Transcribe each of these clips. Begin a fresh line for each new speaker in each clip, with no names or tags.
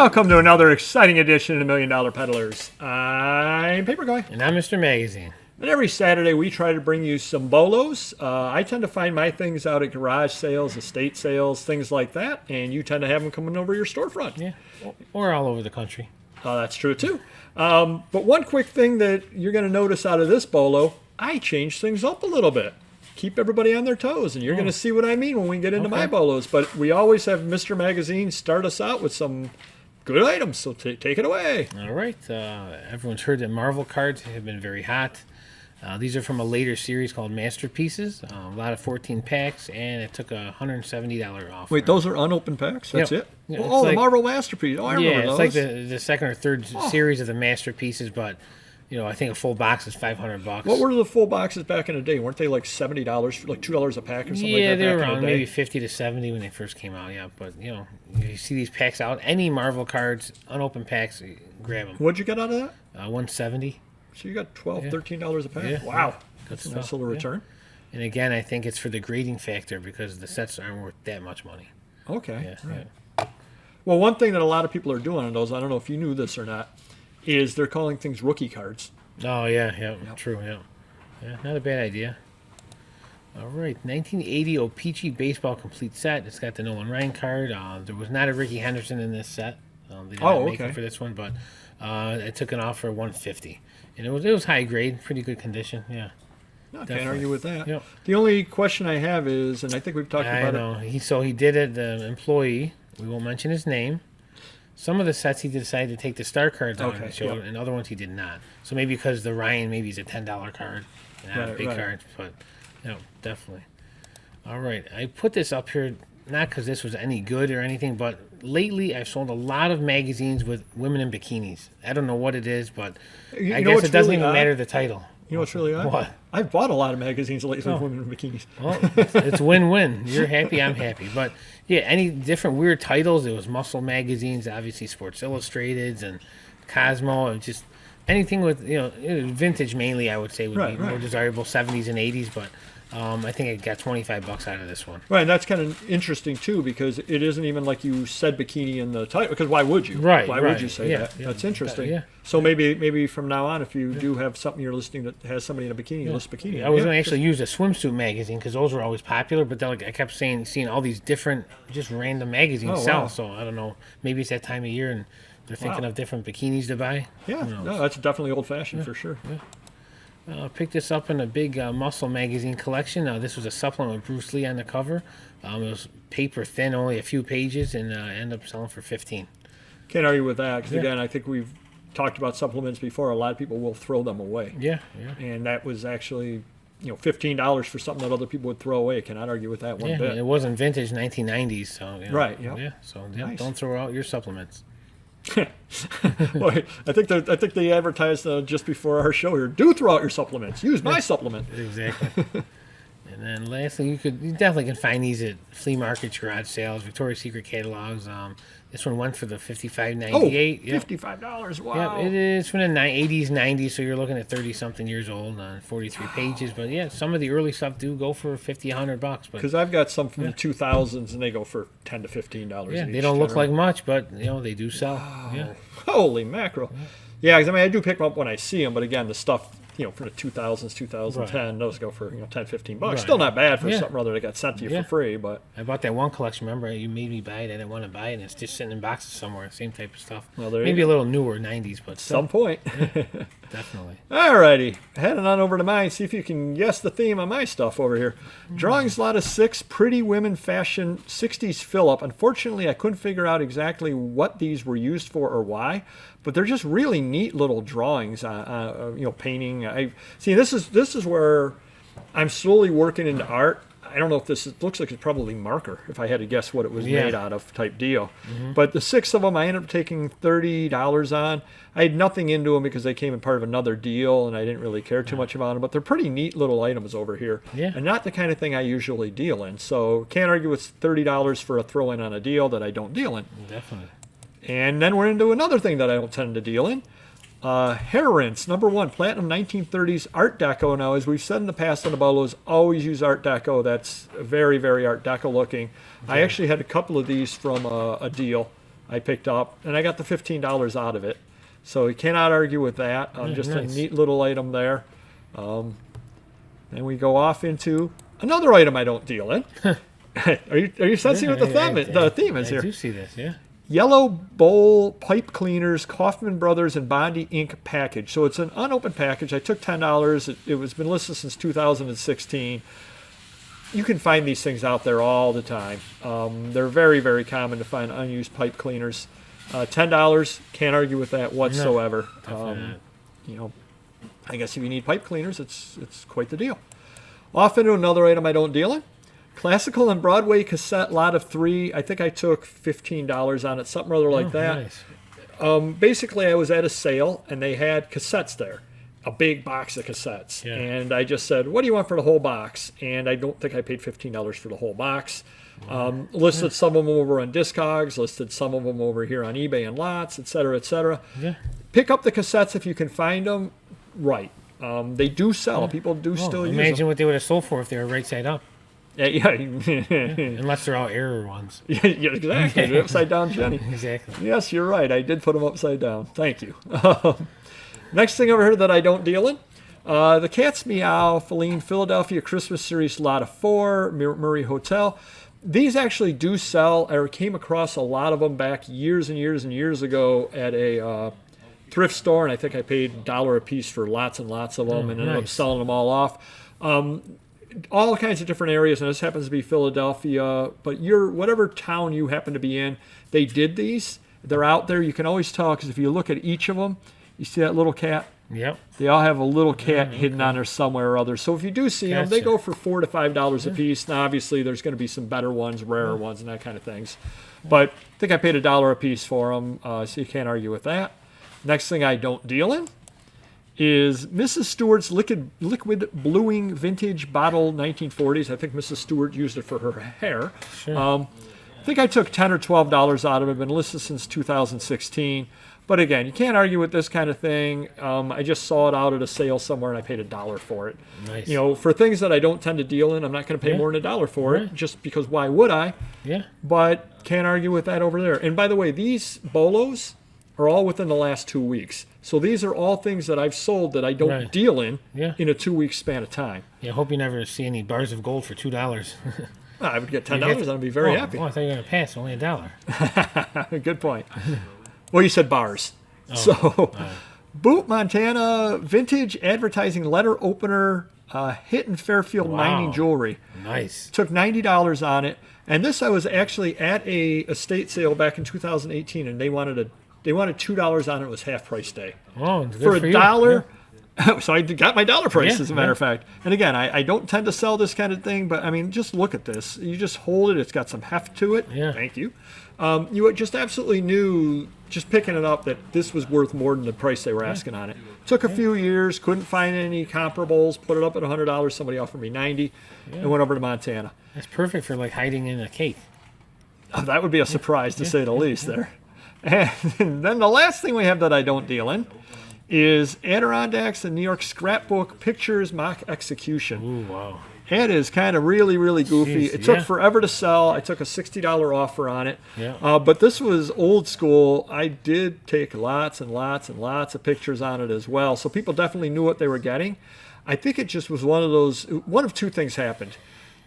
Welcome to another exciting edition of the Million Dollar Peddlers. I'm Papergoy.
And I'm Mr. Magazine.
And every Saturday we try to bring you some BOLOs. I tend to find my things out at garage sales, estate sales, things like that. And you tend to have them coming over your storefront.
Yeah, or all over the country.
That's true too. But one quick thing that you're going to notice out of this BOLO, I changed things up a little bit. Keep everybody on their toes, and you're going to see what I mean when we get into my BOLOs. But we always have Mr. Magazine start us out with some good items, so take it away.
All right. Everyone's heard that Marvel cards have been very hot. These are from a later series called Masterpieces. A lot of 14 packs, and it took a $170 off.
Wait, those are unopened packs? That's it?
Yeah,
oh,
like,
the Marvel Masterpiece. Oh, I remember those.
Yeah, it's like the second or third series of the Masterpieces, but you know, I think a full box is $500.
What were the full boxes back in the day? Weren't they like $70, for like $2 a pack or something like that?
Yeah, they were around maybe 50 to 70 when they first came out. Yeah, but you know, you see these packs out. Any Marvel cards, unopened packs, grab them.
What'd you get out of that?
170.
So you got $12, $13 a pack.
Yeah.
Wow,
Good
that's a nice little return.
And again, I think it's for the grading factor because the sets aren't worth that much money.
Okay.
Yeah,
right. Well, one thing that a lot of people are doing on those, I don't know if you knew this or not, is they're calling things rookie cards.
Oh, yeah, true, yeah, not a bad idea. All right, 1980 O-Pee-Chee Baseball Complete Set. It's got the Nolan Ryan card. There was not a Ricky Henderson in this set. They didn't make it for this one, but I took it off for $150, and it was high grade, pretty good condition. Yeah,
I can't argue with that.
Yep.
The only question I have is, and I think we've talked about
it. He did it. The employee. We won't mention his name. Some of the sets he decided to take the star cards on the show, and other ones he did not. So maybe because the Ryan, maybe he's a $10 card, not a big card, but definitely. All right, I put this up here not because this was any good or anything, but lately I've sold a lot of magazines with women in bikinis. I don't know what it is, but I guess it doesn't even matter the title.
You know what's really odd?
What?
I've bought a lot of magazines lately with women in bikinis.
Well, it's win-win. You're happy, I'm happy. But yeah, any different weird titles. There was Muscle magazines, obviously Sports Illustrateds and Cosmo, and just anything with vintage mainly. I would say would be more desirable, 70s and 80s. But I think I got $25 out of this one.
Right, and that's kind of interesting too because it isn't even like you said bikini in the title. Because why would you?
Right.
Why would you say that? Yeah, that's interesting.
Yeah.
So maybe from now on, if you do have something you're listing that has somebody in a bikini, list bikini.
I was going to actually use a swimsuit magazine because those were always popular. But then, I kept seeing all these different, just random magazines sell. Wow. So I don't know. Maybe it's that time of year and they're thinking of different bikinis to buy.
Yeah. No, that's definitely old fashioned for sure.
Yeah. I picked this up in a big Muscle magazine collection. This was a supplement with Bruce Lee on the cover. It was paper thin, only a few pages, and I ended up selling for $15.
Can't argue with that because again, I think we've talked about supplements before. A lot of people will throw them away.
Yeah.
And that was actually $15 for something that other people would throw away. Cannot argue with that one bit.
It wasn't vintage 1990s, so
right.
Yeah. So
nice.
Don't throw out your supplements.
Well, I think they advertised just before our show here. Do throw out your supplements. Use my supplement.
Exactly. And then lastly, you definitely can find these at flea markets, garage sales, Victoria's Secret catalogs. This one went for the $55.98.
Oh, $55! Wow.
Yeah, it is from the 80s, 90s, so you're looking at 30-something years old on 43 pages. But yeah, some of the early stuff do go for $50, $100.
Because I've got some from the 2000s, and they go for $10 to $15.
Yeah, they don't look like much, but they do sell.
Oh,
yeah.
Holy mackerel! Yeah, because I do pick them up when I see them, but again, the stuff. For the 2000s, 2010, those go for $10, $15.
Right.
Still not bad for something other that got sent to you for free. But
I bought that one collection. Remember, you made me buy it. I didn't want to buy it, and it's just sitting in boxes somewhere. Same type of stuff.
Well,
maybe a little newer, 90s, but still.
Some point.
Definitely.
Alrighty, heading on over to mine. See if you can guess the theme on my stuff over here. Drawings lot of 6 pretty women fashion 60s fill-up. Unfortunately, I couldn't figure out exactly what these were used for or why. But they're just really neat little drawings, painting. This is where I'm slowly working into art. I don't know if it looks like it's probably marker, if I had to guess what it was made out of type deal. But the 6 of them, I ended up taking $30 on. I had nothing into them because they came in part of another deal, and I didn't really care too much about them. But they're pretty neat little items over here, and not the kind of thing I usually deal in. So can't argue with $30 for a throw-in on a deal that I don't deal in.
Definitely.
And then we're into another thing that I don't tend to deal in. Hair rinse, number 1, Platinum 1930s Art Deco. Now, as we've said in the past on the BOLOs, always use Art Deco. That's very, very Art Deco looking. I actually had a couple of these from a deal. I picked up, and I got the $15 out of it. So you cannot argue with that. Just
nice.
a neat little item there. Then we go off into another item I don't deal in. Are you sensing what the theme is here?
I do see this, yeah.
Yellow Bowl Pipe Cleaners, Kaufman Brothers, and Bondi Inc. package. So it's an unopened package. I took $10. It was been listed since 2016. You can find these things out there all the time. They're very, very common to find unused pipe cleaners. $10, can't argue with that whatsoever. I guess if you need pipe cleaners, it's quite the deal. Off into another item I don't deal in. Classical and Broadway cassette lot of 3. I think I took $15 on it, something or other like that.
Nice.
Basically, I was at a sale, and they had cassettes there, a big box of cassettes.
Yeah.
And I just said, what do you want for the whole box? And I don't think I paid $15 for the whole box. Listed some of them over on Discogs, listed some of them over here on eBay and Lots, et cetera, et cetera.
Yeah.
Pick up the cassettes if you can find them. Right. They do sell. People do still use them.
Imagine what they would have sold for if they were right side up.
Yeah.
Unless they're all error ones.
Yeah, exactly. They're upside down, Jenny.
Exactly.
Yes, you're right. I did put them upside down. Thank you. Next thing over here that I don't deal in, the Cat's Meow Feline Philadelphia Christmas Series Lot of 4, Murray Hotel. These actually do sell. I came across a lot of them back years and years and years ago at a thrift store, and I think I paid $1 a piece for lots and lots of them, and ended up selling them all off. All kinds of different areas, and this happens to be Philadelphia, but whatever town you happen to be in, they did these. They're out there. You can always tell because if you look at each of them, you see that little cat?
Yep.
They all have a little cat hidden on there somewhere or other. So if you do see them, they go for $4 to $5 a piece. Now, obviously, there's going to be some better ones, rarer ones, and that kind of things. But I think I paid $1 a piece for them, so you can't argue with that. Next thing I don't deal in is Mrs. Stewart's liquid bluing vintage bottle 1940s. I think Mrs. Stewart used it for her hair.
Sure.
I think I took $10 or $12 out of it. Been listed since 2016. But again, you can't argue with this kind of thing. I just saw it out at a sale somewhere, and I paid $1 for it.
Nice.
For things that I don't tend to deal in, I'm not going to pay more than $1 for it, just because why would I?
Yeah.
But can't argue with that over there. And by the way, these bolos are all within the last 2 weeks. So these are all things that I've sold that I don't deal in a 2-week span of time.
Yeah, I hope you never see any bars of gold for $2.
I would get $10 and I'd be very happy.
Oh, I thought you were going to pass. Only $1.
Good point. Well, you said bars. Boot Montana vintage advertising letter opener hit in Fairfield mining jewelry.
Nice.
Took $90 on it. And this I was actually at a estate sale back in 2018, and they wanted $2 on it. It was half price day.
Oh, good
for $1.
Yeah.
So I got my $1 price, as a matter of fact. And again, I don't tend to sell this kind of thing, but I mean, just look at this. You just hold it. It's got some heft to it.
Yeah.
Thank you. You just absolutely knew, just picking it up, that this was worth more than the price they were asking on it. Took a few years, couldn't find any comparables, put it up at $100. Somebody offered me $90 and went over to Montana.
That's perfect for like hiding in a cake.
That would be a surprise, to say the least there. And then the last thing we have that I don't deal in is Adirondacks and New York Scrapbook Pictures Mock Execution.
Ooh, wow.
It is kind of really, really goofy.
Jeez,
it took forever to sell. I took a $60 offer on it.
Yeah.
But this was old school. I did take lots and lots and lots of pictures on it as well. So people definitely knew what they were getting. I think it just was one of two things happened.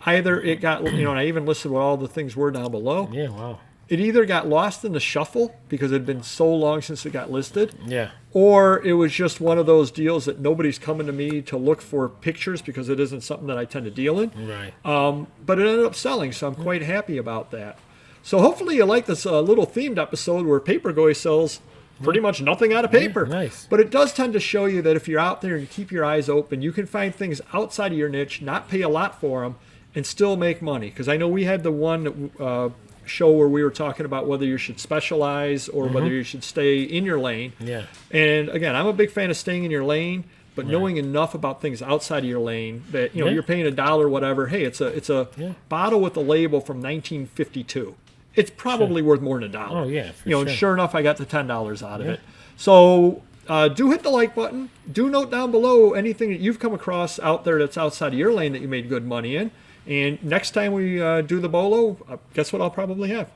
Either it got, and I even listed what all the things were down below.
Yeah, wow.
It either got lost in the shuffle because it had been so long since it got listed.
Yeah.
Or it was just one of those deals that nobody's coming to me to look for pictures because it isn't something that I tend to deal in.
Right.
But it ended up selling, so I'm quite happy about that. So hopefully you like this little themed episode where Papergoy sells pretty much nothing out of paper.
Yeah, nice.
But it does tend to show you that if you're out there and you keep your eyes open, you can find things outside of your niche, not pay a lot for them, and still make money. Because I know we had the one show where we were talking about whether you should specialize or whether you should stay in your lane.
Yeah.
And again, I'm a big fan of staying in your lane, but knowing enough about things outside of your lane that you're paying $1, whatever. Hey, it's a bottle with a label from 1952. It's probably worth more than $1.
Oh yeah.
And sure enough, I got the $10 out of it. So do hit the like button. Do note down below anything that you've come across out there that's outside of your lane that you made good money in. And next time we do the BOLO, guess what I'll probably have?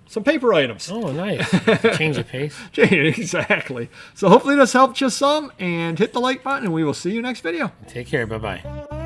some paper items.
Oh, nice. Change of pace.
Exactly. So hopefully this helped you some, and hit the like button, and we will see you next video.
Take care. Bye-bye.